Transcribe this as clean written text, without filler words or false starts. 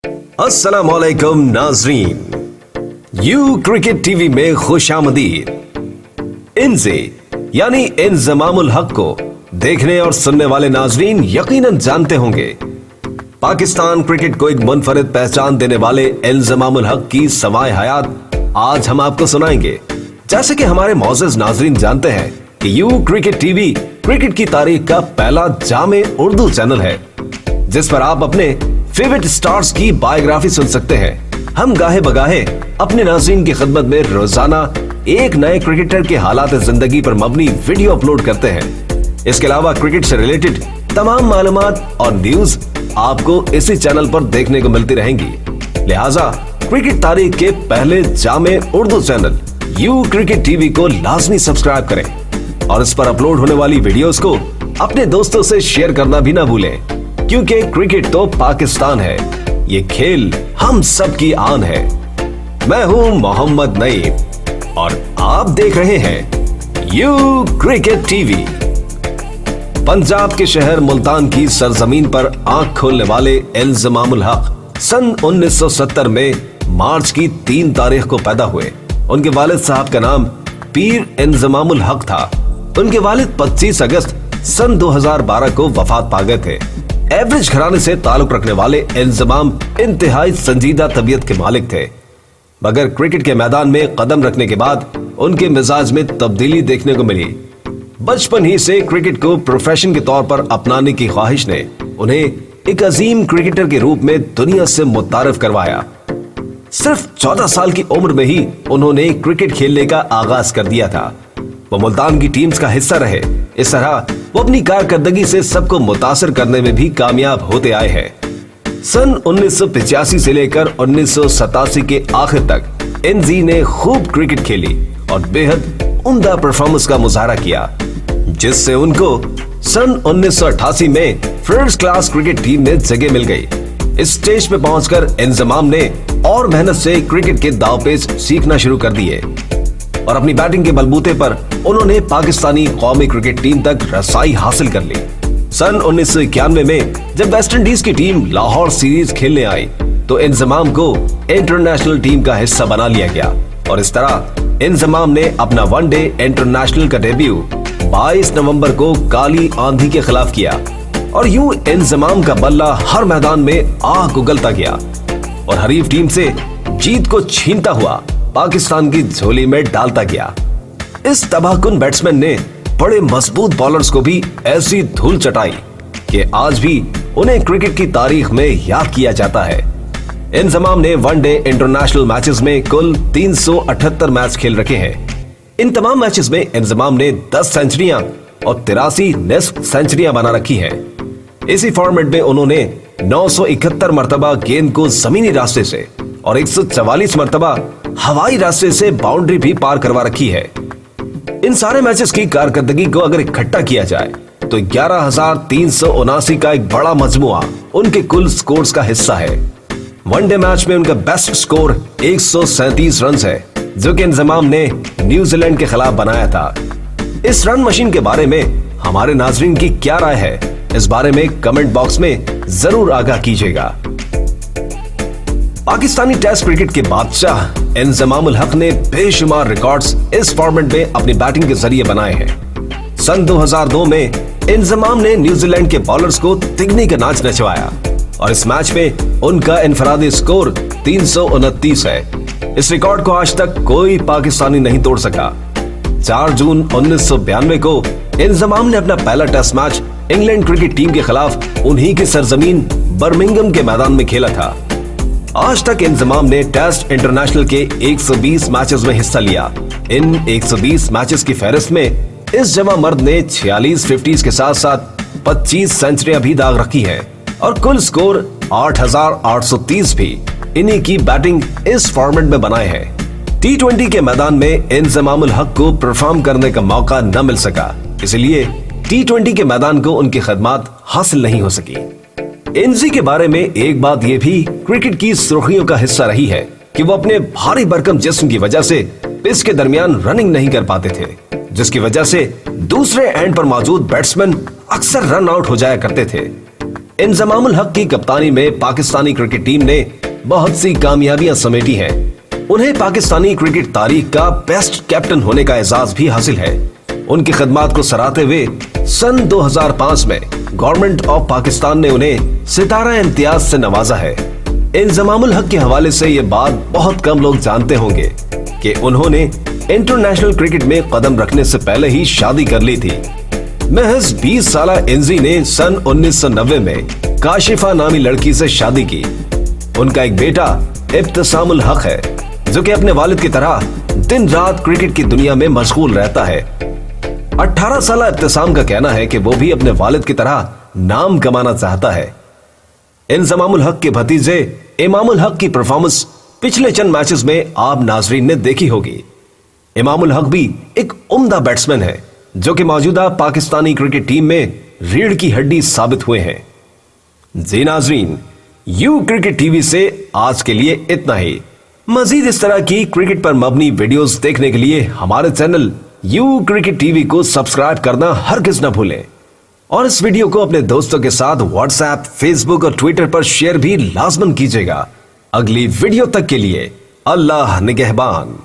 अस्सलाम वालेकुम नाजरीन, यू क्रिकेट टीवी में खुशामदीद। इनसे यानी इंजमामुल हक को देखने और सुनने वाले नाजरीन यकीनन जानते होंगे। पाकिस्तान क्रिकेट को एक मुनफरिद पहचान देने वाले इंजमामुल हक की समाए हयात आज हम आपको सुनाएंगे। जैसे कि हमारे मौजूद नाजरीन जानते हैं कि यू क्रिकेट टीवी क्रिकेट की तारीख का पहला जामे उर्दू चैनल है, जिस पर आप अपने फेवरेट स्टार्स की बायोग्राफी सुन सकते हैं। हम गाहे बगाहे अपने नाज़रीन की खिदमत में रोजाना एक नए क्रिकेटर के हालात जिंदगी पर मबनी वीडियो अपलोड करते हैं। इसके अलावा क्रिकेट से रिलेटेड तमाम मालूमात और न्यूज आपको इसी चैनल पर देखने को मिलती रहेंगी। लिहाजा क्रिकेट तारीख के पहले जामे Urdu channel you cricket TV को लाजमी सब्सक्राइब करें और इस पर अपलोड होने वाली वीडियोस को अपने दोस्तों से शेयर करना भी ना भूलें, क्योंकि क्रिकेट तो पाकिस्तान है, ये खेल हम सब की आन है। मैं हूं मोहम्मद नईम और आप देख रहे हैं यू क्रिकेट टीवी। पंजाब के शहर मुल्तान की सरजमीन पर आंख खोलने वाले इंजमामुल हक सन 1970 में मार्च की 3 तारीख को पैदा हुए। उनके वालिद साहब का नाम पीर इंजमामुल हक था। उनके वालिद 25 अगस्त सन 2012 को वफात पा गए थे। एवरेज घराने से ताल्लुक रखने वाले इंजमाम इंतहाई संजीदा तबीयत के मालिक थे, मगर क्रिकेट के मैदान में कदम रखने के बाद उनके मिजाज में तब्दीली देखने को मिली। बचपन ही से क्रिकेट को प्रोफेशन के तौर पर अपनाने की ख्वाहिश ने उन्हें एक अजीम क्रिकेटर के रूप में दुनिया से मुतारिफ करवाया। सिर्फ 14 साल की उम्र में ही उन्होंने क्रिकेट खेलने का आगाज कर दिया था। वो मुल्तान की टीम्स का हिस्सा रहे। इस तरह वो अपनी कारकर्दगी से सबको मुतासिर करने में भी कामयाब होते आए हैं। सन 1985 से लेकर 1987 के आखिर तक एनजी ने खूब क्रिकेट खेली और बेहद उम्दा परफॉर्मेंस का मुजाहरा किया, जिससे उनको सन 1988 में फर्स्ट क्लास क्रिकेट टीम में जगह मिल गई। इस स्टेज पे पहुंचकर इंजमाम ने और मेहनत से क्रिकेट के दावपेच सीखना शुरू कर दिए और अपनी बैटिंग के बलबूते पर उन्होंने पाकिस्तानी कौमी क्रिकेट टीम तक रसाई हासिल कर ली। सन 1991 में जब वेस्ट इंडीज की टीम लाहौर सीरीज खेलने आई तो इंजमाम को इंटरनेशनल टीम का हिस्सा बना लिया गया और इस तरह इंजमाम ने अपना वनडे इंटरनेशनल का डेब्यू 22 नवंबर को काली आंधी के खिलाफ किया और यूं इंजमाम का बल्ला हर मैदान में आग उगलता गया और हरीफ टीम से जीत को छीनता हुआ पाकिस्तान की झोली में डालता गया। इस तबाहकुन बैट्समैन ने बड़े मजबूत बॉलर्स को भी ऐसी धूल चटाई कि आज भी उन्हें क्रिकेट की तारीख में याद किया जाता है। इंजमाम ने वनडे इंटरनेशनल मैचेस में कुल 378 मैच खेल रखे हैं। इन तमाम मैचेस में इंजमाम ने 10 सेंचुरियां और 83 निस्फ सेंचुरियां बना रखी हैं। इसी फॉर्मेट में उन्होंने 971 मरतबा गेंद को जमीनी रास्ते से और 144 मरतबा हवाई रास्ते से बाउंड्री भी पार करवा रखी है। इन सारे मैचेस की कारकर्दगी को अगर इकट्ठा किया जाए तो 11,379 का एक बड़ा मजमुआ उनके कुल स्कोर्स का हिस्सा है। वनडे मैच में उनका बेस्ट स्कोर 137 रन है, जो कि इंजमाम ने न्यूजीलैंड के खिलाफ बनाया था। इस रन मशीन के बारे में हमारे नाजरीन की क्या राय है, इस बारे में कमेंट बॉक्स में जरूर आगाह कीजिएगा। पाकिस्तानी टेस्ट क्रिकेट के बादशाह इंजमामुल हक ने बेशुमार रिकॉर्ड्स इस फॉर्मेट में अपनी बैटिंग के जरिए बनाए हैं। सन 2002 में इंजमाम ने न्यूजीलैंड के बॉलर्स को तिगनी का नाच नचवाया और इस मैच में उनका इनफरादी स्कोर 329 है। इस रिकॉर्ड को आज तक कोई पाकिस्तानी नहीं तोड़ सका। 4 जून 1992 को इंजमाम ने अपना पहला test match England cricket team के खिलाफ उन्हीं की सरजमीन बर्मिंघम के मैदान में खेला था। आज तक इंजमाम ने टेस्ट इंटरनेशनल के 120 मैचेस में हिस्सा लिया। इन 120 मैचेस की फहरिस्त में इस जमा मर्द ने 46 50s के साथ साथ 25 सेंचुरियां भी दाग रखी हैं और कुल स्कोर 8,830 भी इन्हीं की बैटिंग इस फॉर्मेट में बनाए हैं। T20 के मैदान में इंजमामुल हक को परफॉर्म करने का मौका न मिल सका, इसलिए T20 के मैदान को उनकी खदमात हासिल नहीं हो सकी। एनजी के बारे में एक बात यह भी क्रिकेट की सुर्खियों का हिस्सा रही है कि वो अपने भारी भरकम जिस्म की वजह से पिच के दरमियान रनिंग नहीं कर पाते थे, जिसकी वजह से दूसरे एंड पर मौजूद बैट्समैन अक्सर रन आउट हो जाया करते थे। इंजमामुल हक की कप्तानी में पाकिस्तानी क्रिकेट टीम ने बहुत सी कामयाबियां समेटी हैं। उन्हें पाकिस्तानी क्रिकेट तारीख का बेस्ट कैप्टन होने का एजाज भी हासिल है। उनकी खिदमात को सराहते हुए सन 2005 में गवर्नमेंट ऑफ पाकिस्तान ने उन्हें सितारा इम्तियाज से नवाजा है। इंजमामुल हक के हवाले से ये बात बहुत कम लोग जानते होंगे कि उन्होंने इंटरनेशनल क्रिकेट में कदम रखने से पहले ही शादी कर ली थी। महज 20 साला इंजी ने सन 1990 में काशिफा नामी लड़की से शादी की। उनका एक बेटा इब्तिसामुल हक है, जो कि अपने वालिद की तरह दिन रात क्रिकेट की दुनिया में मशगूल रहता है। 18 साला इब्तिसाम का कहना है कि वो भी अपने वालिद की तरह नाम कमाना चाहता है। इंजमामुल हक के भतीजे इमामुल हक की परफॉर्मेंस पिछले चंद मैचेस में आप नाजरीन ने देखी होगी। इमामुल हक भी एक उम्दा बैट्समैन है, जो कि मौजूदा पाकिस्तानी क्रिकेट टीम में रीढ़ की हड्डी साबित हुए हैं। जी नाजरीन, यू क्रिकेट टीवी से आज के लिए इतना ही। मजीद इस तरह की क्रिकेट पर मबनी वीडियोस देखने के लिए हमारे चैनल यू क्रिकेट टीवी को सब्सक्राइब करना हरगिज न भूलें और इस वीडियो को अपने दोस्तों के साथ व्हाट्सएप, फेसबुक और ट्विटर पर शेयर भी लाजमन कीजिएगा। अगली वीडियो तक के लिए अल्लाह निगहबान।